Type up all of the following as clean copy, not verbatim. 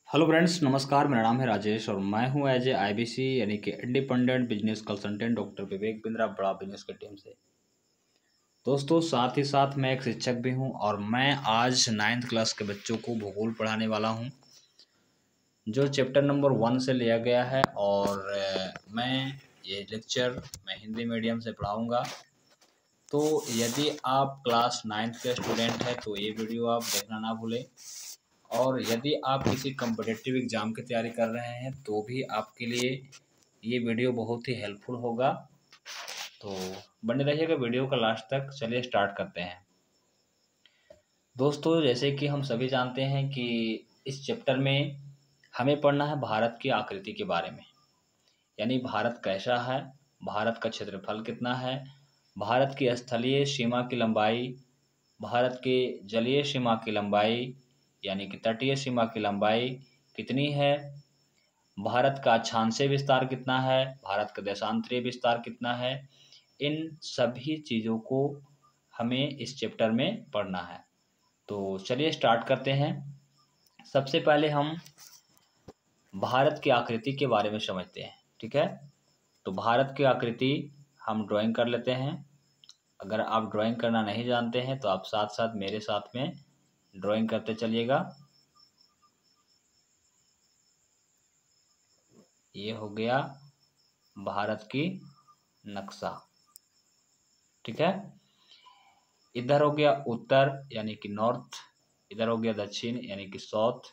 Hello friends, नमस्कार। मेरा नाम है राजेश और मैं हूं एज ए आईबीसी यानी कि independent business consultant doctor Vivek Bindra, बड़ा बिजनेस की टीम से। दोस्तों, साथ ही साथ मैं एक शिक्षक भी हूं और मैं आज 9th क्लास के बच्चों को भूगोल पढ़ाने वाला हूं, जो चैप्टर नंबर 1 से लिया गया है। और मैं ये लेक्चर मैं हिंदी मीडियम से पढ़ाऊँगा। तो यदि आप क्लास 9th के स्टूडेंट हैं तो ये वीडियो आप देखना ना भूलें। और यदि आप किसी कम्पिटिटिव एग्ज़ाम की तैयारी कर रहे हैं तो भी आपके लिए ये वीडियो बहुत ही हेल्पफुल होगा। तो बने रहिएगा वीडियो का लास्ट तक। चलिए स्टार्ट करते हैं। दोस्तों, जैसे कि हम सभी जानते हैं कि इस चैप्टर में हमें पढ़ना है भारत की आकृति के बारे में, यानी भारत कैसा है, भारत का क्षेत्रफल कितना है, भारत की स्थलीय सीमा की लंबाई, भारत के जलीय सीमा की लंबाई यानी कि तटीय सीमा की लंबाई कितनी है, भारत का अक्षांशीय विस्तार कितना है, भारत का देशांतरीय विस्तार कितना है। इन सभी चीज़ों को हमें इस चैप्टर में पढ़ना है। तो चलिए स्टार्ट करते हैं। सबसे पहले हम भारत की आकृति के बारे में समझते हैं। ठीक है, तो भारत की आकृति हम ड्राइंग कर लेते हैं। अगर आप ड्राइंग करना नहीं जानते हैं तो आप साथ साथ मेरे साथ में ड्राइंग करते चलिएगा। ये हो गया भारत की नक्शा। ठीक है, इधर हो गया उत्तर यानी कि नॉर्थ, इधर हो गया दक्षिण यानी कि साउथ,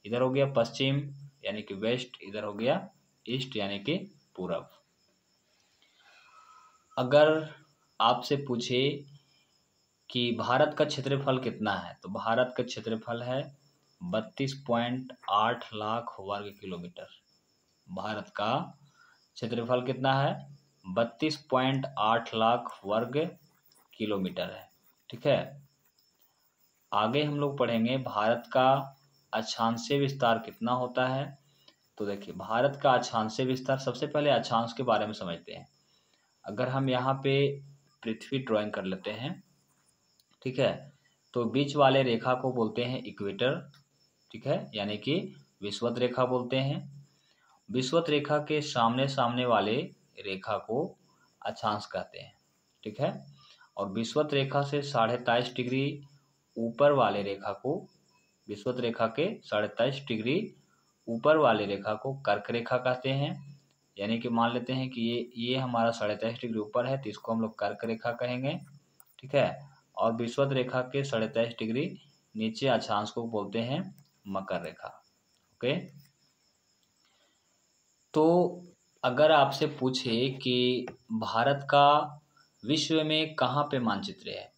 इधर हो गया पश्चिम यानी कि वेस्ट, इधर हो गया ईस्ट यानी कि पूरब। अगर आपसे पूछे कि भारत का क्षेत्रफल कितना है तो भारत का क्षेत्रफल है 32.8 लाख वर्ग किलोमीटर। भारत का क्षेत्रफल कितना है? 32.8 लाख वर्ग किलोमीटर है। ठीक है, आगे हम लोग पढ़ेंगे भारत का अक्षांशीय विस्तार कितना होता है। तो देखिए, भारत का अक्षांशीय विस्तार, सबसे पहले अक्षांश के बारे में समझते हैं। अगर हम यहाँ पे पृथ्वी ड्राइंग कर लेते हैं, ठीक है, तो बीच वाले रेखा को बोलते हैं इक्वेटर। ठीक है, यानी कि विषुवत रेखा बोलते हैं। विषुवत रेखा के सामने सामने वाले रेखा को अक्षांश कहते हैं। ठीक है, और विषुवत रेखा से 23.5 डिग्री ऊपर वाले रेखा को, विषुवत रेखा के 23.5 डिग्री ऊपर वाले रेखा को कर्क रेखा कहते हैं। यानी कि मान लेते हैं कि ये हमारा 23.5 डिग्री ऊपर है तो इसको हम लोग कर्क रेखा कहेंगे। ठीक है, और विषुवत रेखा के 23.5 डिग्री नीचे अक्षांश को बोलते हैं मकर रेखा। ओके, तो अगर आपसे पूछे कि भारत का विश्व में कहाँ पे मानचित्र है,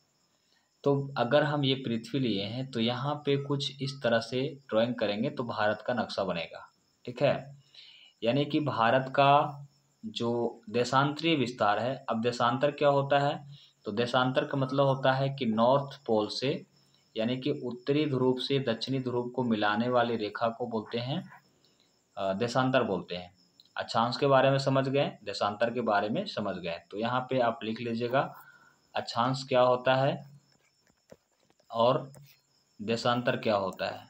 तो अगर हम ये पृथ्वी लिए हैं तो यहाँ पे कुछ इस तरह से ड्राइंग करेंगे तो भारत का नक्शा बनेगा। ठीक है, यानी कि भारत का जो देशांतरीय विस्तार है, अब देशांतर क्या होता है? तो देशांतर का मतलब होता है कि नॉर्थ पोल से, यानी कि उत्तरी ध्रुव से दक्षिणी ध्रुव को मिलाने वाली रेखा को बोलते हैं देशांतर बोलते हैं। अक्षांश के बारे में समझ गए, देशांतर के बारे में समझ गए, तो यहाँ पे आप लिख लीजिएगा अक्षांश क्या होता है और देशांतर क्या होता है।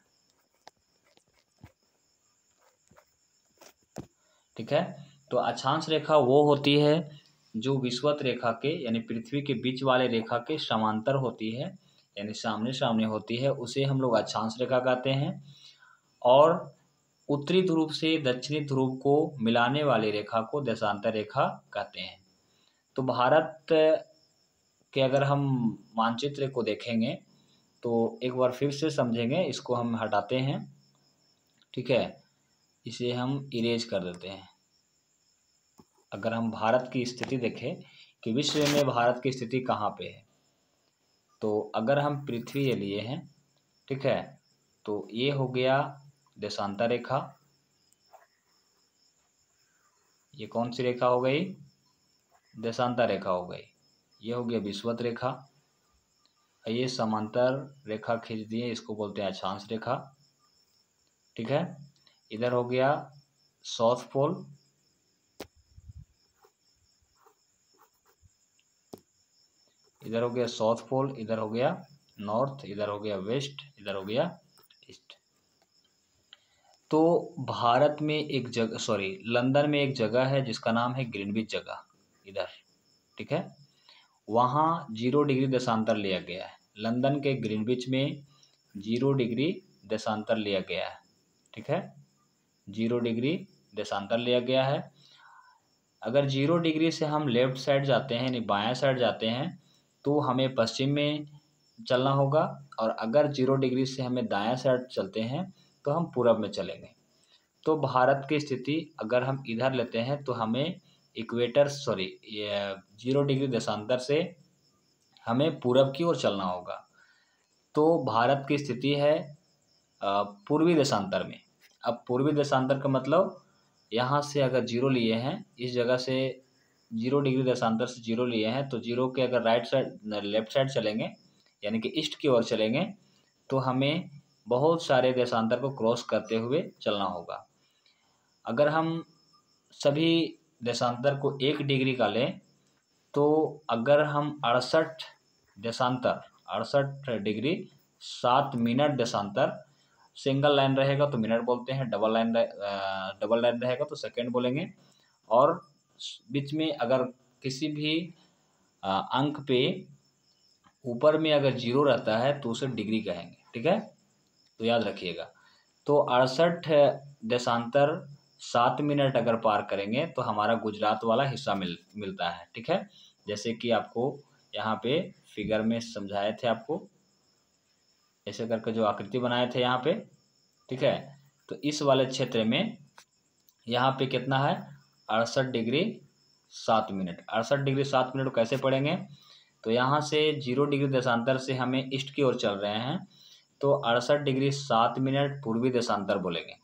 ठीक है, तो अक्षांश रेखा वो होती है जो विषुवत रेखा के यानी पृथ्वी के बीच वाले रेखा के समांतर होती है, यानी सामने सामने होती है, उसे हम लोग अक्षांश रेखा कहते हैं। और उत्तरी ध्रुव से दक्षिणी ध्रुव को मिलाने वाली रेखा को देशांतर रेखा कहते हैं। तो भारत के अगर हम मानचित्र को देखेंगे तो एक बार फिर से समझेंगे, इसको हम हटाते हैं। ठीक है, इसे हम इरेज कर देते हैं। अगर हम भारत की स्थिति देखें कि विश्व में भारत की स्थिति कहाँ पे है, तो अगर हम पृथ्वी ये लिए हैं, ठीक है, तो ये हो गया देशांतर रेखा। ये कौन सी रेखा हो गई? देशांतर रेखा हो गई। ये हो गया विषुवत रेखा। ये समांतर रेखा खींच दिए, इसको बोलते हैं अक्षांश रेखा। ठीक है, इधर हो गया साउथ पोल, इधर हो गया साउथ पोल, इधर हो गया नॉर्थ, इधर हो गया वेस्ट, इधर हो गया ईस्ट। तो भारत में एक जगह, सॉरी, लंदन में एक जगह है जिसका नाम है ग्रीनविच जगह, इधर, ठीक है। वहाँ 0 डिग्री देशांतर लिया गया है। लंदन के ग्रीनविच में 0 डिग्री देशांतर लिया गया है, ठीक है। 0 डिग्री देशांतर लिया गया है। अगर 0 डिग्री से हम लेफ्ट साइड जाते हैं, यानी बायां साइड जाते हैं, तो हमें पश्चिम में चलना होगा, और अगर 0 डिग्री से हमें दायां साइड चलते हैं तो हम पूरब में चलेंगे। तो भारत की स्थिति अगर हम इधर लेते हैं तो हमें इक्वेटर, सॉरी, 0 डिग्री देशांतर से हमें पूरब की ओर चलना होगा। तो भारत की स्थिति है पूर्वी देशांतर में। अब पूर्वी देशांतर का मतलब, यहाँ से अगर 0 लिए हैं, इस जगह से 0 डिग्री देशांतर से 0 लिए हैं, तो 0 के अगर राइट साइड, लेफ्ट साइड चलेंगे, यानी कि ईस्ट की ओर चलेंगे, तो हमें बहुत सारे देशांतर को क्रॉस करते हुए चलना होगा। अगर हम सभी देशांतर को 1 डिग्री का लें, तो अगर हम 68 डिग्री 7 मिनट देशांतर, सिंगल लाइन रहेगा तो मिनट बोलते हैं, डबल लाइन रहेगा तो सेकंड बोलेंगे, और बीच में अगर किसी भी अंक पे ऊपर में अगर 0 रहता है तो उसे डिग्री कहेंगे, ठीक है। तो याद रखिएगा। तो 68 देशांतर 7 मिनट अगर पार करेंगे तो हमारा गुजरात वाला हिस्सा मिलता है, ठीक है। जैसे कि आपको यहाँ पे फिगर में समझाए थे, आपको ऐसे करके जो आकृति बनाए थे यहाँ पे, ठीक है। तो इस वाले क्षेत्र में यहाँ पे कितना है, 68 डिग्री 7 मिनट। 68 डिग्री 7 मिनट को कैसे पढ़ेंगे, तो यहाँ से 0 डिग्री देशांतर से हमें ईस्ट की ओर चल रहे हैं, तो 68 डिग्री 7 मिनट पूर्वी देशांतर बोलेंगे,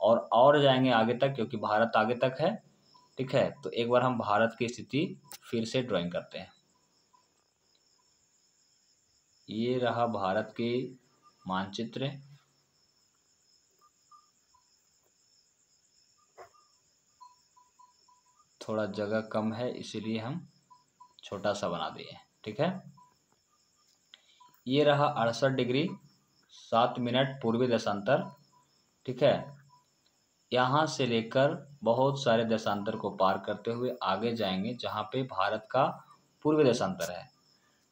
और जाएंगे आगे तक, क्योंकि भारत आगे तक है, ठीक है। तो एक बार हम भारत की स्थिति फिर से ड्राइंग करते हैं। ये रहा भारत की मानचित्र। थोड़ा जगह कम है इसीलिए हम छोटा सा बना दिए, ठीक है। ये रहा 68 डिग्री 7 मिनट पूर्वी देशांतर, ठीक है। यहाँ से लेकर बहुत सारे देशांतर को पार करते हुए आगे जाएंगे जहाँ पे भारत का पूर्वी देशांतर है।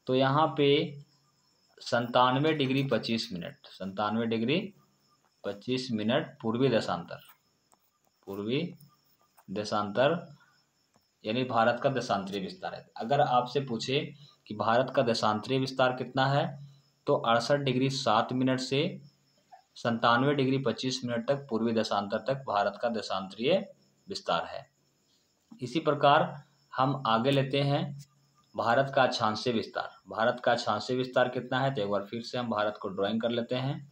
तो यहाँ पे 97 डिग्री 25 मिनट, 97 डिग्री 25 मिनट पूर्वी देशांतर यानी भारत का देशांतरीय विस्तार है। अगर आपसे पूछे कि भारत का देशांतरीय विस्तार कितना है, तो 68 डिग्री 7 मिनट से 97 डिग्री 25 मिनट तक पूर्वी देशांतर तक भारत का देशांतरीय विस्तार है। इसी प्रकार हम आगे लेते हैं भारत का अक्षांशीय विस्तार। भारत का अक्षांशीय विस्तार कितना है, तो एक बार फिर से हम भारत को ड्राइंग कर लेते हैं।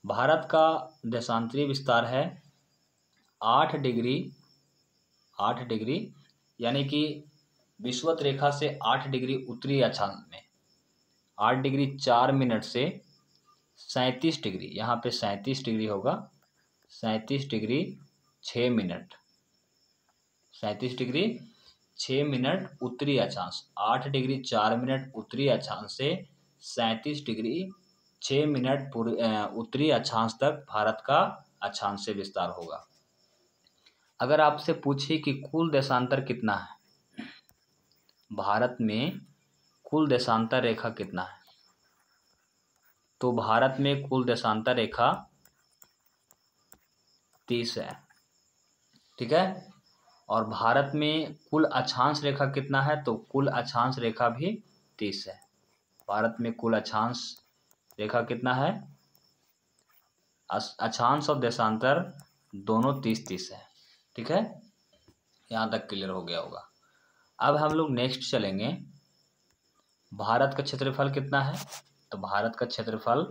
भारत का देशांतरीय विस्तार है 8 डिग्री, यानी कि विषुवत रेखा से 8 डिग्री उत्तरी अक्षांश में 8 डिग्री 4 मिनट से 37 डिग्री, यहाँ पे 37 डिग्री होगा, 37 डिग्री 6 मिनट, 37 डिग्री 6 मिनट उत्तरी अक्षांश, 8 डिग्री 4 मिनट उत्तरी अक्षांश से 37 डिग्री 6 मिनट उत्तरी अक्षांश तक भारत का अक्षांशीय विस्तार होगा। अगर आपसे पूछे कि कुल देशांतर कितना है, भारत में कुल देशांतर रेखा कितना है, तो भारत में कुल देशांतर रेखा 30 है, ठीक है। और भारत में कुल अक्षांश रेखा कितना है, तो कुल अक्षांश रेखा भी 30 है। भारत में कुल अक्षांश रेखा कितना है, अक्षांश और देशांतर दोनों 30-30 है, ठीक है। यहाँ तक क्लियर हो गया होगा। अब हम लोग नेक्स्ट चलेंगे, भारत का क्षेत्रफल कितना है, तो भारत का क्षेत्रफल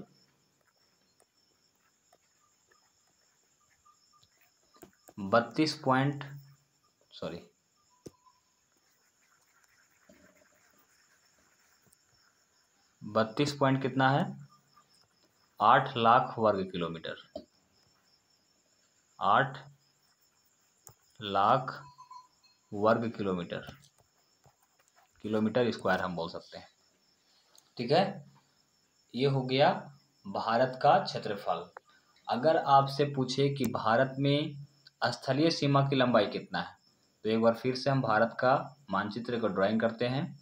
32 पॉइंट कितना है, 8 लाख वर्ग किलोमीटर, 8 लाख वर्ग किलोमीटर, किलोमीटर स्क्वायर हम बोल सकते हैं। ठीक है, ये हो गया भारत का क्षेत्रफल। अगर आपसे पूछे कि भारत में स्थलीय सीमा की लंबाई कितना है, तो एक बार फिर से हम भारत का मानचित्र को ड्राइंग करते हैं।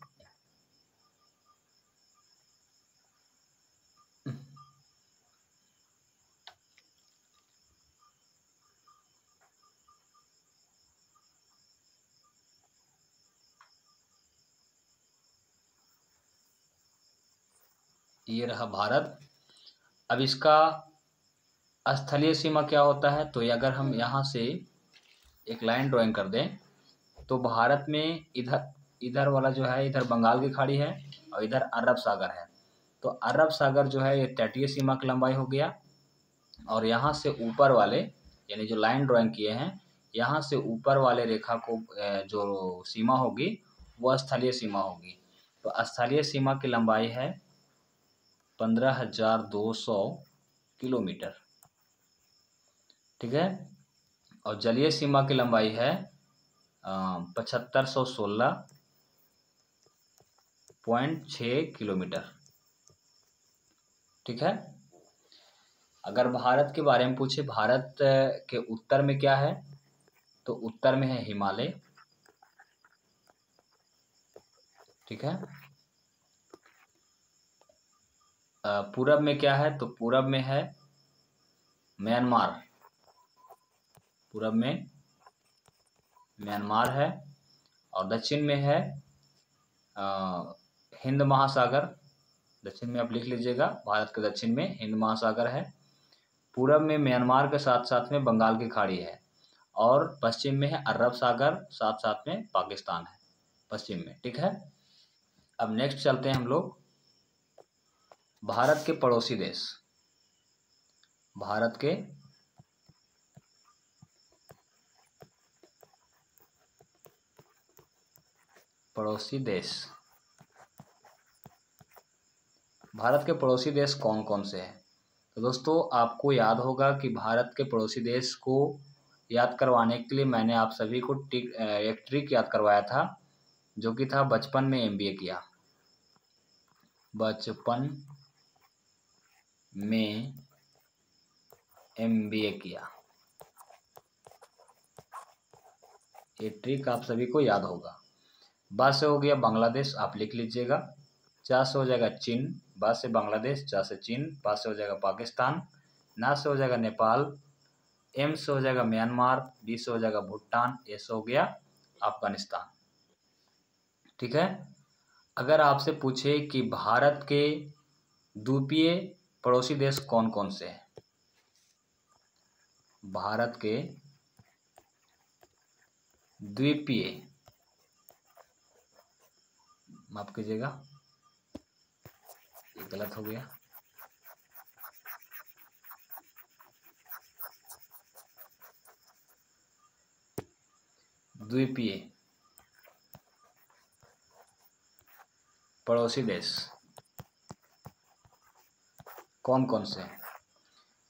ये रहा भारत। अब इसका स्थलीय सीमा क्या होता है, तो अगर हम यहाँ से एक लाइन ड्राइंग कर दें, तो भारत में इधर इधर वाला जो है, इधर बंगाल की खाड़ी है और इधर अरब सागर है। तो अरब सागर जो है ये तटीय सीमा की लंबाई हो गया, और यहाँ से ऊपर वाले यानी जो लाइन ड्राइंग किए हैं, यहाँ से ऊपर वाले रेखा को जो सीमा होगी वो स्थलीय सीमा होगी। तो स्थलीय सीमा की लंबाई है 15,200 किलोमीटर। ठीक है, और जलीय सीमा की लंबाई है 7516.6 किलोमीटर। ठीक है, अगर भारत के बारे में पूछे, भारत के उत्तर में क्या है, तो उत्तर में है हिमालय। ठीक है, पूरब में क्या है, तो पूरब में है म्यांमार, पूरब में म्यांमार है। और दक्षिण में है हिंद महासागर, दक्षिण में आप लिख लीजिएगा, भारत के दक्षिण में हिंद महासागर है। पूरब में म्यांमार के साथ साथ में बंगाल की खाड़ी है, और पश्चिम में है अरब सागर, साथ साथ में पाकिस्तान है पश्चिम में। ठीक है, अब नेक्स्ट चलते हैं हम लोग भारत के पड़ोसी देश। भारत के पड़ोसी देश, भारत के पड़ोसी देश कौन कौन से हैं। तो दोस्तों आपको याद होगा कि भारत के पड़ोसी देश को याद करवाने के लिए मैंने आप सभी को एक ट्रिक याद करवाया था, जो कि था बचपन में एमबीए किया। बचपन में एमबीए किया, ये ट्रिक आप सभी को याद होगा। बा से हो गया बांग्लादेश, आप लिख लीजिएगा। चा से हो जाएगा चीन, बा से बांग्लादेश, चा से चीन, पा से हो जाएगा पाकिस्तान, ना से हो जाएगा नेपाल, एम से हो जाएगा म्यांमार, बी से हो जाएगा भूटान, ए से हो गया अफगानिस्तान। ठीक है, अगर आपसे पूछे कि भारत के द्वीपीय पड़ोसी देश कौन कौन से हैं, भारत के द्वीपीय, माफ कीजिएगा ये गलत हो गया, द्वीपीय पड़ोसी देश कौन कौन से हैं,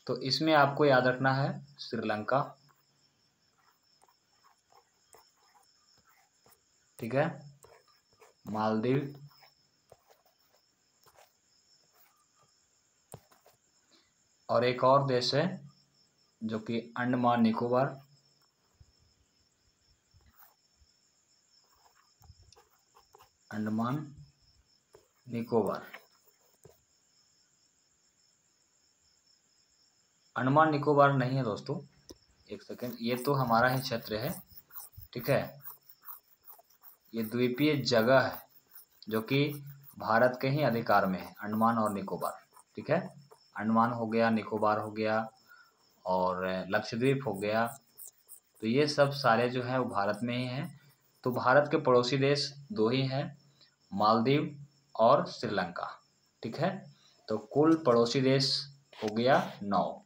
तो इसमें आपको याद रखना है श्रीलंका। ठीक है, मालदीव, और एक और देश है जो कि अंडमान निकोबार, अंडमान निकोबार। अंडमान निकोबार नहीं है दोस्तों, एक सेकेंड, ये तो हमारा ही क्षेत्र है। ठीक है, ये द्वीपीय जगह है जो कि भारत के ही अधिकार में है, अंडमान और निकोबार। ठीक है, अंडमान हो गया, निकोबार हो गया और लक्षद्वीप हो गया, तो ये सब सारे जो है वो भारत में ही हैं। तो भारत के पड़ोसी देश दो ही हैं, मालदीव और श्रीलंका। ठीक है, तो कुल पड़ोसी देश हो गया 9,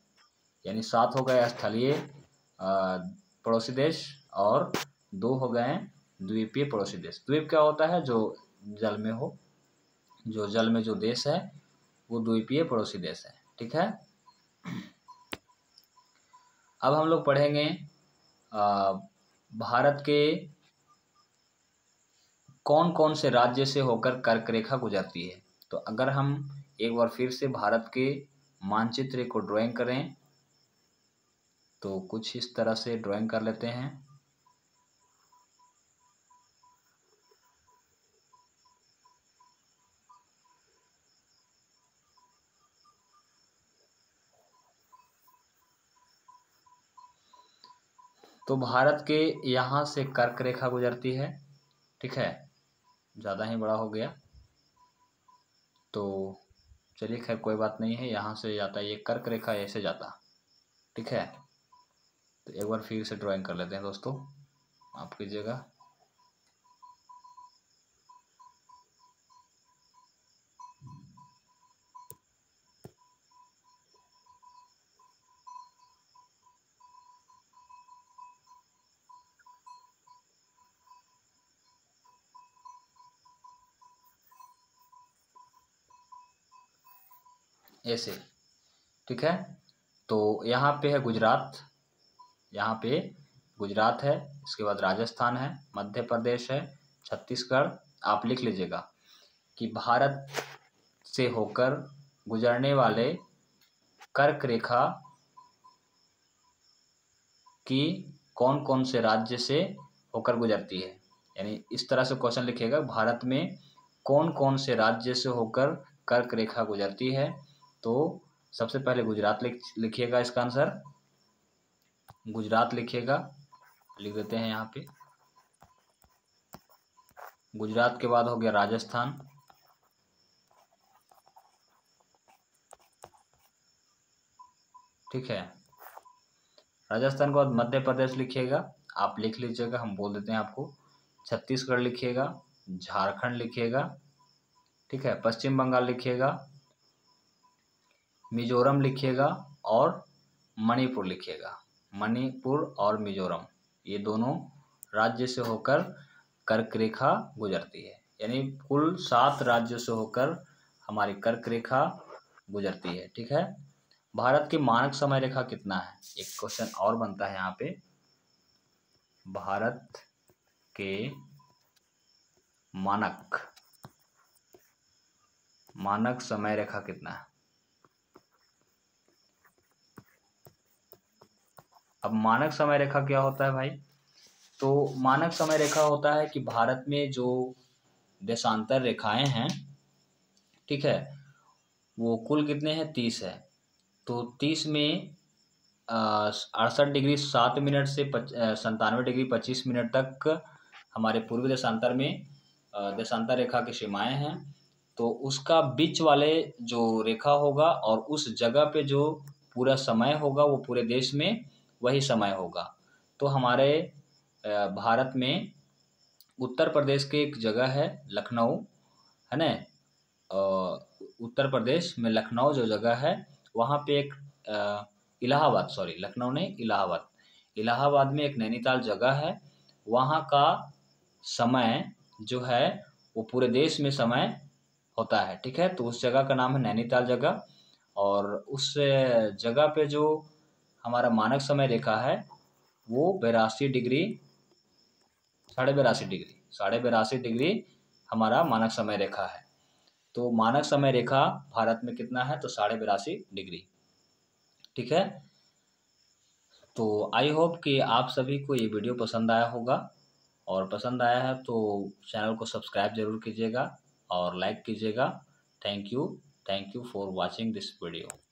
यानी 7 हो गए स्थलीय पड़ोसी देश और 2 हो गए द्वीपीय पड़ोसी देश। द्वीप क्या होता है, जो जल में हो, जो जल में जो देश है वो द्वीपीय पड़ोसी देश है। ठीक है, अब हम लोग पढ़ेंगे भारत के कौन कौन से राज्य से होकर कर्क रेखा गुजरती है। तो अगर हम एक बार फिर से भारत के मानचित्र को ड्राइंग करें तो कुछ इस तरह से ड्राइंग कर लेते हैं। तो भारत के यहाँ से कर्क रेखा गुजरती है, ठीक है, ज़्यादा ही बड़ा हो गया तो चलिए खैर कोई बात नहीं है, यहाँ से जाता है ये कर्क रेखा ऐसे जाता, ठीक है। तो एक बार फिर से ड्राइंग कर लेते हैं दोस्तों, आप कीजिएगा। ऐसे, ठीक है। तो यहाँ पे है गुजरात, यहाँ पे गुजरात है, इसके बाद राजस्थान है, मध्य प्रदेश है, छत्तीसगढ़। आप लिख लीजिएगा कि भारत से होकर गुजरने वाले कर्क रेखा की कौन कौन से राज्य से होकर गुजरती है। यानी इस तरह से क्वेश्चन लिखिएगा, भारत में कौन कौन से राज्य से होकर कर्क रेखा गुजरती है। तो सबसे पहले गुजरात लिखिएगा, इसका आंसर गुजरात लिखिएगा, लिख देते हैं यहाँ पे। गुजरात के बाद हो गया राजस्थान, ठीक है। राजस्थान के बाद मध्य प्रदेश लिखिएगा, आप लिख लीजिएगा, हम बोल देते हैं आपको। छत्तीसगढ़ लिखिएगा, झारखंड लिखिएगा, ठीक है। पश्चिम बंगाल लिखिएगा, मिजोरम लिखिएगा और मणिपुर लिखिएगा। मणिपुर और मिजोरम ये दोनों राज्य से होकर कर्क रेखा गुजरती है। यानी कुल 7 राज्यों से होकर हमारी कर्क रेखा गुजरती है, ठीक है। भारत की मानक समय रेखा कितना है, एक क्वेश्चन और बनता है यहाँ पे। भारत के मानक समय रेखा कितना है। अब मानक समय रेखा क्या होता है भाई, तो मानक समय रेखा होता है कि भारत में जो देशांतर रेखाएं हैं, ठीक है, वो कुल कितने हैं, 30 है। तो 30 में 68 डिग्री 7 मिनट से 97 डिग्री 25 मिनट तक हमारे पूर्वी देशांतर में देशांतर रेखा की सीमाएं हैं। तो उसका बीच वाले जो रेखा होगा और उस जगह पे जो पूरा समय होगा वो पूरे देश में वही समय होगा। तो हमारे भारत में उत्तर प्रदेश के एक जगह है लखनऊ, है ना, उत्तर प्रदेश में लखनऊ जो जगह है वहाँ पे एक इलाहाबाद, सॉरी लखनऊ नहीं इलाहाबाद, इलाहाबाद में एक नैनीताल जगह है। वहाँ का समय जो है वो पूरे देश में समय होता है, ठीक है। तो उस जगह का नाम है नैनीताल जगह। और उस जगह पे जो हमारा मानक समय रेखा है वो 82 डिग्री 82.5 डिग्री हमारा मानक समय रेखा है। तो मानक समय रेखा भारत में कितना है, तो 82.5 डिग्री, ठीक है। तो आई होप कि आप सभी को ये वीडियो पसंद आया होगा, और पसंद आया है तो चैनल को सब्सक्राइब जरूर कीजिएगा और लाइक कीजिएगा। Thank you for watching this video.